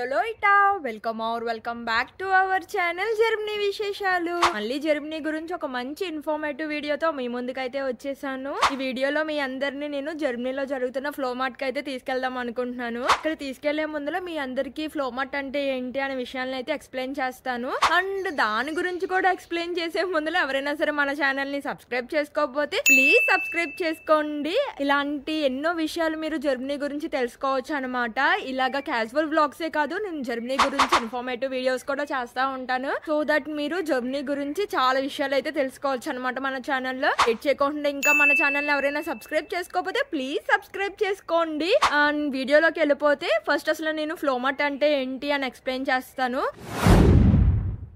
Hello ఇటా welcome back to our channel Germany విశేషాలు. మళ్ళీ జర్మనీ గురించి ఒక మంచి ఇన్ఫర్మేటివ్ వీడియోతో మీ ముందుకైతే వచ్చేసాను. ఈ వీడియోలో మీ అందరినీ నేను జర్మనీలో జరుగుతున్న ఫ్లో మార్ట్ కి అయితే తీసుకెళ్దాం అనుకుంటున్నాను. ఇక్కడ తీసుకెళ్లే ముందులో మీ అందరికి ఫ్లో మార్ట్ అంటే ఏంటి అనే విషయాలను అయితే ఎక్స్ప్లెయిన్ చేస్తాను. అండ్ దాని గురించి కూడా ఎక్స్ప్లెయిన్ చేసే ముందులో ఎవరైనా సరే మన ఛానల్ ని సబ్స్క్రైబ్ చేసుకోకపోతే ప్లీజ్ సబ్స్క్రైబ్ చేసుకోండి. ఇలాంటి ఎన్నో విషయాలు మీరు జర్మనీ గురించి తెలుసుకోవచ్చు అనమాట. ఇలాగా క్యాజువల్ వ్లాగ్సే కాదు, నేను జర్మనీ గురించి ఇన్ఫర్మేటివ్ వీడియోస్ కూడా చేస్తా ఉంటాను. సో దట్ మీరు జర్మనీ గురించి చాలా విషయాలు అయితే తెలుసుకోవచ్చు అనమాట మన ఛానల్లో. వెయిట్ చేయకుండా ఇంకా మన ఛానల్ ఎవరైనా సబ్స్క్రైబ్ చేసుకోకపోతే ప్లీజ్ సబ్స్క్రైబ్ చేసుకోండి. అండ్ వీడియోలోకి వెళ్ళిపోతే ఫస్ట్ అసలు నేను ఫ్లో మార్ట్ అంటే ఏంటి అని ఎక్స్ప్లెయిన్ చేస్తాను.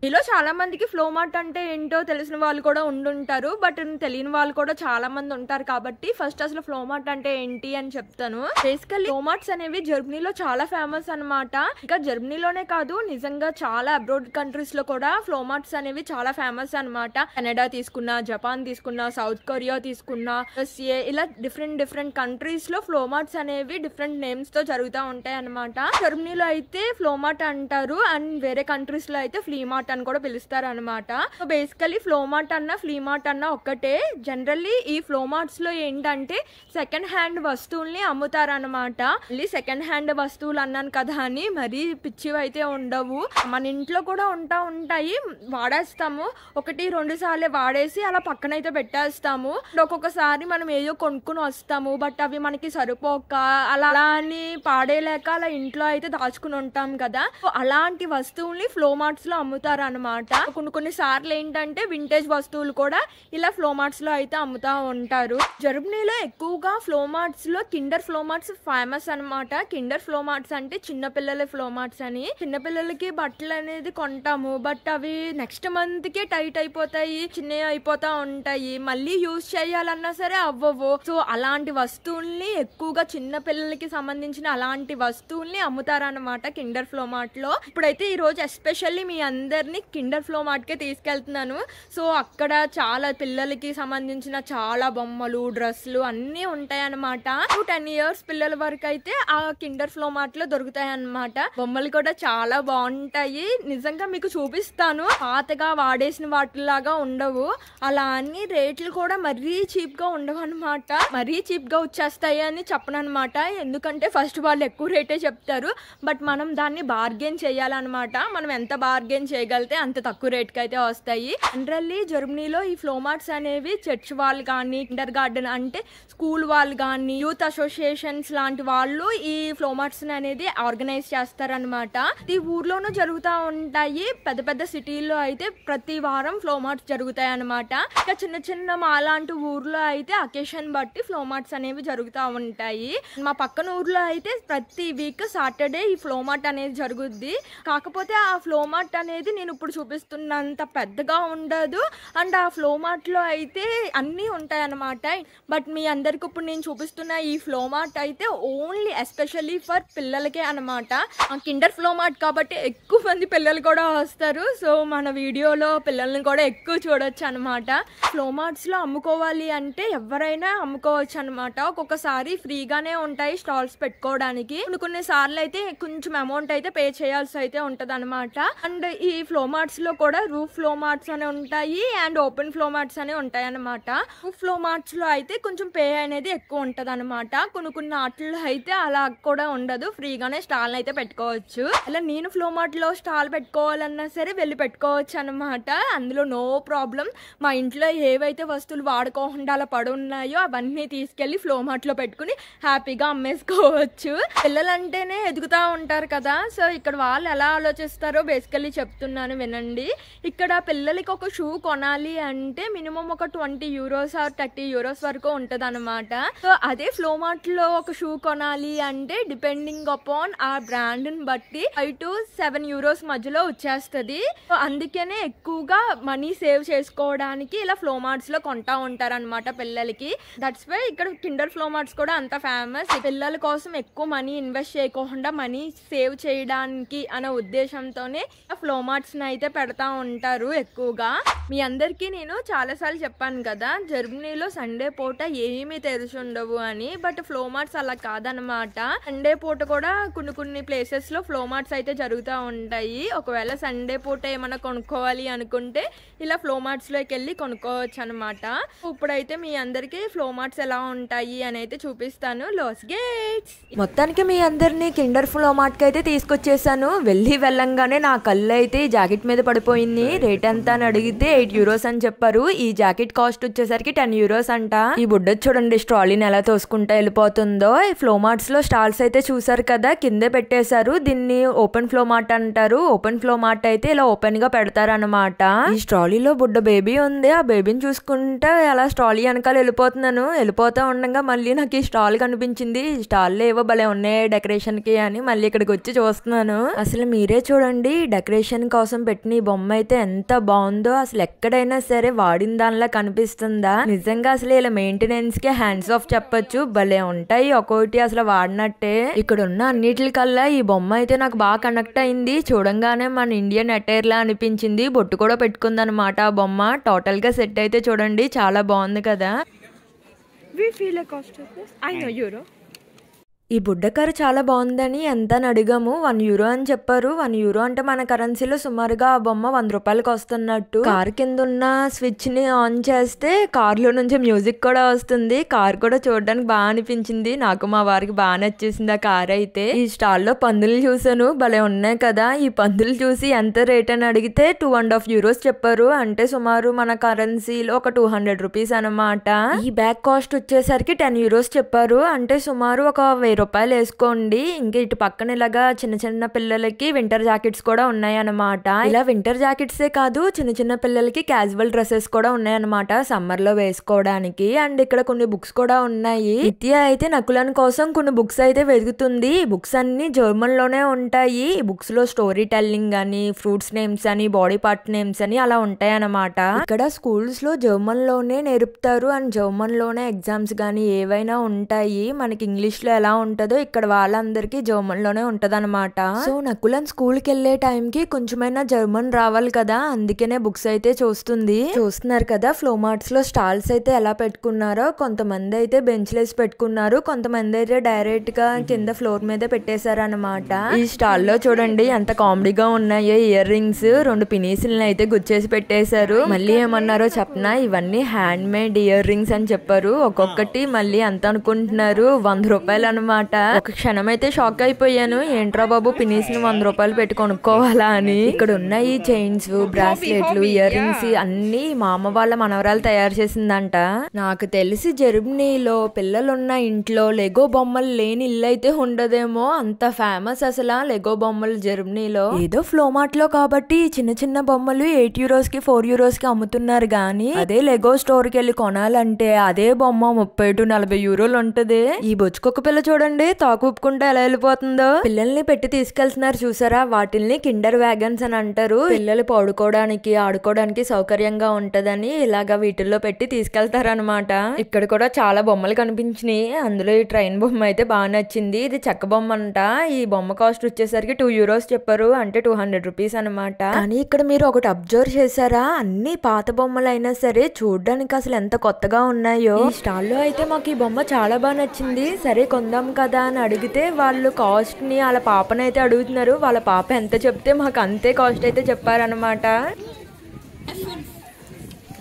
మీలో చాలా మందికి ఫ్లో మార్ట్ అంటే ఏంటో తెలిసిన వాళ్ళు కూడా ఉండుంటారు, బట్ తెలియని వాళ్ళు కూడా చాలా మంది ఉంటారు. కాబట్టి ఫస్ట్ అసలు ఫ్లో మార్ట్ అంటే ఏంటి అని చెప్తాను. బేసికల్లీ ఫ్లో మార్ట్స్ అనేవి జర్మనీలో చాలా ఫేమస్ అనమాట. ఇంకా జర్మనీలోనే కాదు, నిజంగా చాలా అబ్రాడ్ కంట్రీస్ లో కూడా ఫ్లో మార్ట్స్ అనేవి చాలా ఫేమస్ అనమాట. కెనడా తీసుకున్నా, జపాన్ తీసుకున్నా, సౌత్ కొరియా తీసుకున్నా, యుఎస్ఏ, ఇలా డిఫరెంట్ కంట్రీస్ లో ఫ్లో మార్ట్స్ అనేవి డిఫరెంట్ నేమ్స్ తో జరుగుతూ ఉంటాయి అనమాట. జర్మనీలో అయితే ఫ్లో మార్ట్ అంటారు, అండ్ వేరే కంట్రీస్ లో అయితే ఫ్లీ మార్ట్ అని కూడా పిలుస్తారు అనమాట. సో బేసికలీ ఫ్లో మార్ట్ అన్న ఫ్లీ మార్ట్ అన్న ఒక్కటే. జనరల్లీ ఈ ఫ్లో మార్ట్స్ లో ఏంటంటే సెకండ్ హ్యాండ్ వస్తువుల్ని అమ్ముతారు అనమాట. మళ్ళీ సెకండ్ హ్యాండ్ వస్తువులు అన్నాను కదా అని మరీ పిచ్చివి అయితే ఉండవు. మన ఇంట్లో కూడా ఉంటాయి, వాడేస్తాము, 1-2 సార్లే వాడేసి అలా పక్కనైతే పెట్టేస్తాము. ఒక్కొక్కసారి మనం ఏదో కొనుక్కుని వస్తాము, బట్ అవి మనకి సరిపోక అలా అని పాడేలేక అలా ఇంట్లో అయితే దాచుకుని ఉంటాం కదా. అలాంటి వస్తువుల్ని ఫ్లో మార్ట్స్ లో అమ్ముతారు అనమాట. కొన్ని సార్లు ఏంటంటే వింటేజ్ వస్తువులు కూడా ఇలా ఫ్లో మార్ట్స్ లో అయితే అమ్ముతా ఉంటారు. జర్మనీలో ఎక్కువగా ఫ్లో మార్ట్స్ లో కిండర్ ఫ్లో మార్ట్స్ ఫేమస్ అనమాట. కిండర్ ఫ్లో మార్ట్స్ అంటే చిన్నపిల్లల ఫ్లో మార్ట్స్ అని. చిన్నపిల్లలకి బట్టలు అనేది కొంటాము, బట్ అవి నెక్స్ట్ మంత్ కే టైట్ అయిపోతాయి, చిన్నవి అయిపోతా ఉంటాయి, మళ్ళీ యూజ్ చేయాలన్నా సరే అవ్వవు. సో అలాంటి వస్తువుల్ని ఎక్కువగా చిన్న పిల్లలకి సంబంధించిన అలాంటి వస్తువుల్ని అమ్ముతారనమాట కిండర్ ఫ్లో మార్ట్ లో. ఇప్పుడైతే ఈ రోజు ఎస్పెషల్లీ మీ అందరినీ కిండర్ ఫ్లో మార్ట్ కే తీసుకెళ్తున్నాను. సో అక్కడ చాలా పిల్లలకి సంబంధించిన చాలా బొమ్మలు, డ్రెస్సులు అన్నీ ఉంటాయి అనమాట. 10 years పిల్లల వరకు అయితే ఆ కిండర్ ఫ్లో మార్ట్ లో దొరుకుతాయి అనమాట. బొమ్మలు కూడా చాలా బాగుంటాయి, నిజంగా మీకు చూపిస్తాను. పాతగా వాడేసిన వాటిలాగా ఉండవు, అలా అని రేట్లు కూడా మరీ చీప్ గా ఉండవు అనమాట. మరీ చీప్ గా వచ్చేస్తాయి అని చెప్పను అనమాట, ఎందుకంటే ఫస్ట్ వాళ్ళు ఎక్కువ రేటే చెప్తారు, బట్ మనం దాన్ని బార్గెన్ చేయాలన్నమాట. మనం ఎంత బార్గెన్ చేయగలితే అంత తక్కువ రేట్ కి అయితే వస్తాయి. జనరల్లీ జర్మనీలో ఈ ఫ్లో మార్ట్స్ అనేవి చర్చ్ వాళ్ళు కానీ, కిండర్ గార్డెన్ అంటే స్కూల్ వాళ్ళు కానీ, యూత్ అసోసియేషన్స్ లాంటి వాళ్ళు ఈ ఫ్లో మార్ట్స్ అనేది ఆర్గనైజ్ చేస్తారనమాట. ఈ ఊర్లోనూ జరుగుతూ ఉంటాయి. పెద్ద సిటీల్లో అయితే ప్రతి వారం ఫ్లో మార్ట్స్ జరుగుతాయి అనమాట. ఇంకా చిన్న మాలాంటి ఊర్లో అయితే అకేషన్ బట్టి ఫ్లో మార్ట్స్ అనేవి జరుగుతూ ఉంటాయి. మా పక్కన ఊర్లో అయితే ప్రతి వీక్ సాటర్డే ఈ ఫ్లో మార్ట్ అనేది జరుగుద్ది. కాకపోతే ఆ ఫ్లో మార్ట్ అనేది నేను ఇప్పుడు చూపిస్తున్నంత పెద్దగా ఉండదు, అండ్ ఆ ఫ్లో మార్ట్ లో అయితే అన్నీ ఉంటాయి అన్నమాట. బట్ మీ అందరికి ఇప్పుడు నేను చూపిస్తున్న ఈ ఫ్లో మార్ట్ అయితే ఓన్లీ ఎస్పెషల్లీ ఫర్ పిల్లలకే అనమాట. కిండర్ ఫ్లో మార్ట్ కాబట్టి ఎక్కువ మంది పిల్లలు కూడా వస్తారు. సో మన వీడియోలో పిల్లల్ని కూడా ఎక్కువ చూడొచ్చు అనమాట. ఫ్లో మార్ట్స్ లో అమ్ముకోవాలి అంటే ఎవరైనా అమ్ముకోవచ్చు అనమాట. ఒక్కొక్కసారి ఫ్రీగానే ఉంటాయి స్టాల్స్ పెట్టుకోవడానికి. కొన్ని సార్లు అయితే కొంచెం అమౌంట్ అయితే పే చేయాల్సి అయితే ఉంటది అనమాట. అండ్ ఈ ఫ్లో మార్ట్స్ లో కూడా రూఫ్ ఫ్లో మార్ట్స్ అనే ఉంటాయి, అండ్ ఓపెన్ ఫ్లో మార్ట్స్ అనే ఉంటాయి అనమాట. రూఫ్ ఫ్లో మార్ట్స్ లో అయితే కొంచెం పే అనేది ఎక్కువ ఉంటది అనమాట. కొన్ని ఆటల్లో అయితే అలా కూడా ఉండదు, ఫ్రీగానే స్టాల్ అయితే పెట్టుకోవచ్చు. అలా నేను ఫ్లో మార్ట్ లో స్టాల్ పెట్టుకోవాలన్నా సరే వెళ్ళి పెట్టుకోవచ్చు అనమాట. అందులో నో ప్రాబ్లం. మా ఇంట్లో ఏవైతే వస్తువులు వాడుకోకుండా అలా పడి ఉన్నాయో అవన్నీ తీసుకెళ్లి ఫ్లో మార్ట్ లో పెట్టుకుని హ్యాపీగా అమ్మేసుకోవచ్చు. పిల్లలంటేనే ఎదుగుతా ఉంటారు కదా, సో ఇక్కడ వాళ్ళు ఎలా ఆలోచిస్తారో బేసికల్లీ చెప్తున్నాను వినండి. ఇక్కడ పిల్లలకి ఒక షూ కొనాలి అంటే మినిమం ఒక 20 euros ఆర్ 30 euros వరకు ఉంటది అనమాట. సో అదే ఫ్లో మార్ట్ లో ఒక షూ కొనాలి అంటే డిపెండింగ్ అపాన్ ఆ బ్రాండ్ ని బట్టి 5 to 7 euros మధ్యలో వచ్చేస్తుంది. సో అందుకనే ఎక్కువగా మనీ సేవ్ చేసుకోవడానికి ఇలా ఫ్లో మార్ట్స్ లో కొంటా ఉంటారు అనమాట పిల్లలకి. దట్స్ వై ఇక్కడ కిండర్ ఫ్లో మార్ట్స్ కూడా అంత ఫేమస్. పిల్లల కోసం ఎక్కువ మనీ ఇన్వెస్ట్ చేయకుండా మనీ సేవ్ చేయడానికి అనే ఉద్దేశంతోనే ఫ్లో మార్ట్స్ ని అయితే పెడతా ఉంటారు ఎక్కువగా. మీ అందరికీ నేను చాలాసార్లు చెప్పాను కదా, జర్మనీలో సండే పూట ఏమీ తెరిచి ఉండవు అని. బట్ ఫ్లో మార్ట్స్ అలా కాదనమాట. సండే పూట కూడా కొన్ని ప్లేసెస్ లో ఫ్లో మార్ట్స్ అయితే జరుగుతూ ఉంటాయి. ఒకవేళ సండే పూట ఏమైనా కొనుక్కోవాలి అనుకుంటే ఇలా ఫ్లో మార్ట్స్ లోకి వెళ్ళి కొనుక్కోవచ్చు అనమాట. ఇప్పుడైతే మీ అందరికి ఫ్లో మార్ట్స్ ఎలా ఉంటాయి అని అయితే చూపిస్తాను. లోస్ గేట్స్. మొత్తానికి మీ అందరినీ కిండర్ ఫ్లో మార్ట్ కి అయితే తీసుకొచ్చేసాను. వెళ్ళంగానే నా కళ్ళు అయితే ఈ జాకెట్ మీద పడిపోయింది. రేట్ ఎంత అని అడిగితే €8 అని చెప్పారు. ఈ జాకెట్ కాస్ట్ వచ్చేసరికి €10 అంట. ఈ బుడ్డ చూడండి స్ట్రాలీని ఎలా తోసుకుంటా వెళ్ళిపోతుందో. ఈ ఫ్లో మార్ట్స్ లో స్టాల్స్ అయితే చూసారు కదా, కిందే పెట్టేశారు. దీన్ని ఓపెన్ ఫ్లో మార్ట్ అంటారు. ఓపెన్ ఫ్లో మార్ట్ అయితే ఇలా ఓపెన్ గా పెడతారు అనమాట. ఈ స్ట్రాలీలో బుడ్డ బేబీ ఉంది. ఆ బేబీని చూసుకుంటా అలా స్ట్రాలీ వెనకాల వెళ్ళిపోతున్నాను. వెళ్ళిపోతా ఉండగా మళ్ళీ నాకు ఈ స్టాల్ కనిపించింది. ఈ స్టాల్ ఏవో భలే ఉన్నాయి డెకరేషన్ కి అని మళ్ళీ ఇక్కడికి వచ్చి చూస్తున్నాను. అసలు మీరే చూడండి, డెకరేషన్ కోసం పెట్టిన ఈ బొమ్మ అయితే ఎంత బాగుందో. అసలు ఎక్కడైనా సరే వాడిన దానిలా కనిపిస్తుందా? నిజంగా అసలు ఇలా మెయింటెనెన్స్ కి హ్యాండ్స్ ఆఫ్ చెప్పొచ్చు. భలే ఉంటాయి ఒక్కొక్కటి అసలు వాడినట్టే. ఇక్కడ ఉన్న అన్నిటికల్లా ఈ బొమ్మ అయితే నాకు బాగా కనెక్ట్ అయింది. చూడంగానే మన ఇండియన్ అటైర్ లా అనిపించింది. బొట్టు కూడా పెట్టుకుంది అనమాట ఆ బొమ్మ. టోటల్ గా సెట్ అయితే చూడండి చాలా బాగుంది కదా. ఈ బుడ్డ కారు చాలా బాగుందని ఎంత అని అడిగాము. €1 అని చెప్పారు. €1 అంటే మన కరెన్సీలో సుమారుగా ఆ బొమ్మ ₹100కి వస్తున్నట్టు. కార్ కింద ఉన్న స్విచ్ ని ఆన్ చేస్తే కార్లో నుంచి మ్యూజిక్ కూడా వస్తుంది. కార్ కూడా చూడడానికి బాగా అనిపించింది. నాకు మా వారికి బాగా నచ్చేసింది ఆ కార్ అయితే. ఈ స్టాల్ లో పందులు చూసాను, భలే ఉన్నాయి కదా. ఈ పందులు చూసి ఎంత రేట్ అని అడిగితే €2.5 చెప్పారు. అంటే సుమారు మన కరెన్సీలో ఒక ₹200 అనమాట. ఈ బ్యాగ్ కాస్ట్ వచ్చేసరికి €10 చెప్పారు. అంటే సుమారు ఒక ₹1000 వేసుకోండి. ఇంకా ఇటు పక్కన ఇలాగా చిన్న పిల్లలకి వింటర్ జాకెట్స్ కూడా ఉన్నాయి అనమాట. ఇలా వింటర్ జాకెట్సే కాదు, చిన్న పిల్లలకి క్యాజువల్ డ్రెస్సెస్ కూడా ఉన్నాయి అనమాట సమ్మర్ లో వేసుకోవడానికి. అండ్ ఇక్కడ కొన్ని బుక్స్ కూడా ఉన్నాయి. నిత్య అయితే నకులన్ కోసం కొన్ని బుక్స్ అయితే వెతుకుతుంది. బుక్స్ అన్ని జర్మన్ లోనే ఉంటాయి. ఈ బుక్స్ లో స్టోరీ టెల్లింగ్ అని, ఫ్రూట్స్ నేమ్స్ అని, బాడీ పార్ట్ నేమ్స్ అని అలా ఉంటాయి అనమాట. ఇక్కడ స్కూల్స్ లో జర్మన్ లోనే నేర్పుతారు. అండ్ జర్మన్ లోనే ఎగ్జామ్స్ గానీ ఏవైనా ఉంటాయి. మనకి ఇంగ్లీష్ లో ఎలా ఉంటదో ఇక్కడ వాళ్ళందరికీ జర్మన్ లోనే ఉంటది అనమాట. సో నకులన్ స్కూల్ కి వెళ్లే టైం కి కొంచెమైనా జర్మన్ రావాలి కదా, అందుకనే బుక్స్ అయితే చూస్తున్నారు కదా. ఫ్లో మార్ట్స్ లో స్టాల్స్ అయితే ఎలా పెట్టుకున్నారో. కొంతమంది అయితే బెంచ్లేసి పెట్టుకున్నారు, కొంతమంది అయితే డైరెక్ట్ గా కింద ఫ్లోర్ మీద పెట్టేశారు అనమాట. ఈ స్టాల్ లో చూడండి ఎంత కామెడీగా ఉన్నాయో. ఇయర్ రింగ్స్ 2 పినీసులను అయితే గుచ్చేసి పెట్టేశారు. మళ్ళీ ఏమన్నారో చెప్పనా, ఇవన్నీ హ్యాండ్ మేడ్ ఇయర్ రింగ్స్ అని చెప్పారు. ఒక్కొక్కటి మళ్ళీ ఎంత అనుకుంటున్నారు, ₹100 అనమాట. ఒక క్షణం అయితే షాక్ అయిపోయాను. ఏంట్రా బాబు పినీస్ ని ₹100 పెట్టి కొనుక్కోవాలా అని. ఇక్కడ ఉన్న ఈ చైన్స్, బ్రాస్లెట్లు, ఇయర్ రింగ్స్ అన్ని మా అమ్మ వాళ్ళ మనవరాలు తయారు చేసిందంట. నాకు తెలిసి జర్మనీలో పిల్లలున్న ఇంట్లో లెగో బొమ్మలు లేని ఇల్లు అయితే ఉండదేమో. అంత ఫేమస్ అసలు లెగో బొమ్మలు జర్మనీలో. ఏదో ఫ్లో మార్ట్ లో కాబట్టి చిన్న బొమ్మలు €8కి €4కి అమ్ముతున్నారు గానీ అదే లెగో స్టోర్ కి వెళ్ళి కొనాలంటే అదే బొమ్మ €30-40 ఉంటది. ఈ బొచ్చుకొక్క పిల్ల చూడండి తాకుపుకుంటే ఎలా వెళ్ళిపోతుందో. పిల్లల్ని పెట్టి తీసుకెళ్తున్నారు చూసారా, వాటిల్ని కిండర్ వ్యాగన్స్ అని అంటారు. పిల్లలు పడుకోవడానికి ఆడుకోవడానికి సౌకర్యంగా ఉంటదని ఇలాగా వీటిల్లో పెట్టి తీసుకెళ్తారనమాట. ఇక్కడ కూడా చాలా బొమ్మలు కనిపించినాయి. అందులో ఈ ట్రైన్ బొమ్మ అయితే బాగా నచ్చింది. ఇది చెక్క బొమ్మ అంట. ఈ బొమ్మ కాస్ట్ వచ్చేసరికి €2 చెప్పారు. అంటే $200 అనమాట. కానీ ఇక్కడ మీరు ఒకటి అబ్జర్వ్ చేశారా, అన్ని పాత బొమ్మలు అయినా సరే చూడడానికి అసలు ఎంత కొత్తగా ఉన్నాయో. ఈ స్టాల్ లో అయితే మాకు ఈ బొమ్మ చాలా బాగా నచ్చింది. సరే కొందాం కదా అని అడిగితే వాళ్ళు కాస్ట్ ని వాళ్ళ పాపనైతే అడుగుతున్నారు. వాళ్ళ పాప ఎంత చెప్తే మాకు అంతే కాస్ట్ అయితే చెప్పారనమాట.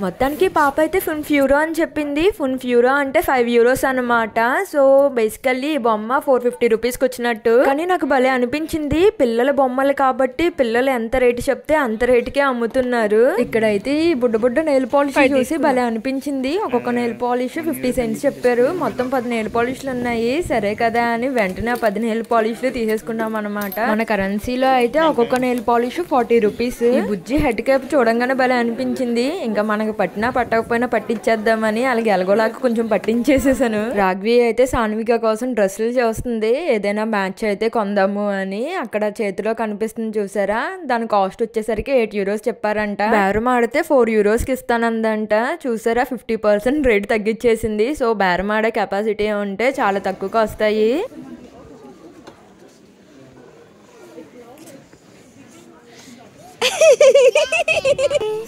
మొత్తానికి పాప అయితే €5 అని చెప్పింది. €5 అంటే €5 అనమాట. సో బేసికల్లీ ఈ బొమ్మ ₹450కి వచ్చినట్టు. కానీ నాకు భలే అనిపించింది, పిల్లల బొమ్మలు కాబట్టి పిల్లలు ఎంత రేటు చెప్తే అంత రేటుకే అమ్ముతున్నారు. ఇక్కడైతే ఈ బుడ్డ నెయిల్ పాలిష్ చూసి భలే అనిపించింది. ఒక్కొక్క నెయిల్ పాలిష్ 50 సెంట్స్ చెప్పారు. మొత్తం 10 నెయిల్ పాలిష్లు ఉన్నాయి. సరే కదా అని వెంటనే 10 నెయిల్ పాలిష్లు తీసేసుకున్నాం అనమాట. మన కరెన్సీలో అయితే ఒక్కొక్క నెయిల్ పాలిష్ ₹40. ఈ బుజ్జి హెడ్ క్యాప్ చూడంగానే భలే అనిపించింది. ఇంకా మనకు పట్టినా పట్టకపోయినా పట్టించేద్దామని అలాగే ఎలాగోలాగా కొంచెం పట్టించేసేసాను. రాఘవి అయితే సాన్విక కోసం డ్రెస్సులు చేస్తుంది. ఏదైనా మ్యాచ్ అయితే కొందాము అని. అక్కడ చేతిలో కనిపిస్తుంది చూసారా, దాని కాస్ట్ వచ్చేసరికి €8 చెప్పారంట. బేరం ఆడితే €4కి ఇస్తానందంట. చూసారా 50% రేట్ తగ్గించేసింది. సో బేరం ఆడే కెపాసిటీ ఉంటే చాలా తక్కువగా వస్తాయి.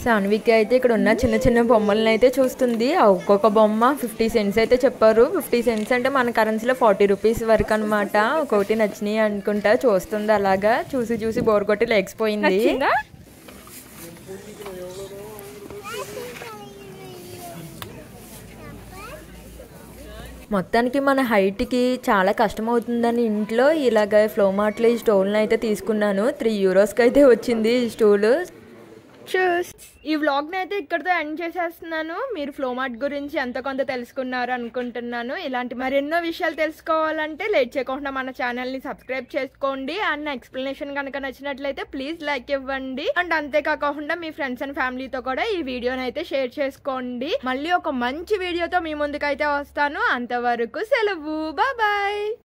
సాన్వికి అయితే ఇక్కడ ఉన్న చిన్న చిన్న బొమ్మలను అయితే చూస్తుంది. ఒక్కొక్క బొమ్మ 50 cents అయితే చెప్పారు. 50 cents అంటే మన కరెన్సీలో 40 రూపీస్ వరకు అనమాట. ఒక్కొక్కటి నచ్చినాయి అనుకుంటా చూస్తుంది. అలాగా చూసి చూసి బోర్ కొట్టి లేకపోయింది. మొత్తానికి మన హైట్కి చాలా కష్టం అవుతుందని ఇంట్లో ఇలాగ ఫ్లోమార్ట్లో ఈ స్టూల్ని అయితే తీసుకున్నాను. 3 euros అయితే వచ్చింది ఈ స్టూలు. ఈ వ్లాగ్ని అయితే ఇక్కడితో ఎండ్ చేసేస్తున్నాను. మీరు ఫ్లోమార్ట్ గురించి ఎంత కొంత తెలుసుకున్నారు అనుకుంటున్నాను. ఇలాంటి మరెన్నో విషయాలు తెలుసుకోవాలంటే లేట్ చేయకుండా మన ఛానల్ని సబ్స్క్రైబ్ చేసుకోండి. అండ్ ఎక్స్ప్లెనేషన్ కనుక నచ్చినట్లయితే ప్లీజ్ లైక్ ఇవ్వండి. అండ్ అంతేకాకుండా మీ ఫ్రెండ్స్ అండ్ ఫ్యామిలీతో కూడా ఈ వీడియోని అయితే షేర్ చేసుకోండి. మళ్ళీ ఒక మంచి వీడియోతో మీ ముందుకైతే వస్తాను. అంతవరకు సెలవు. బాయ్.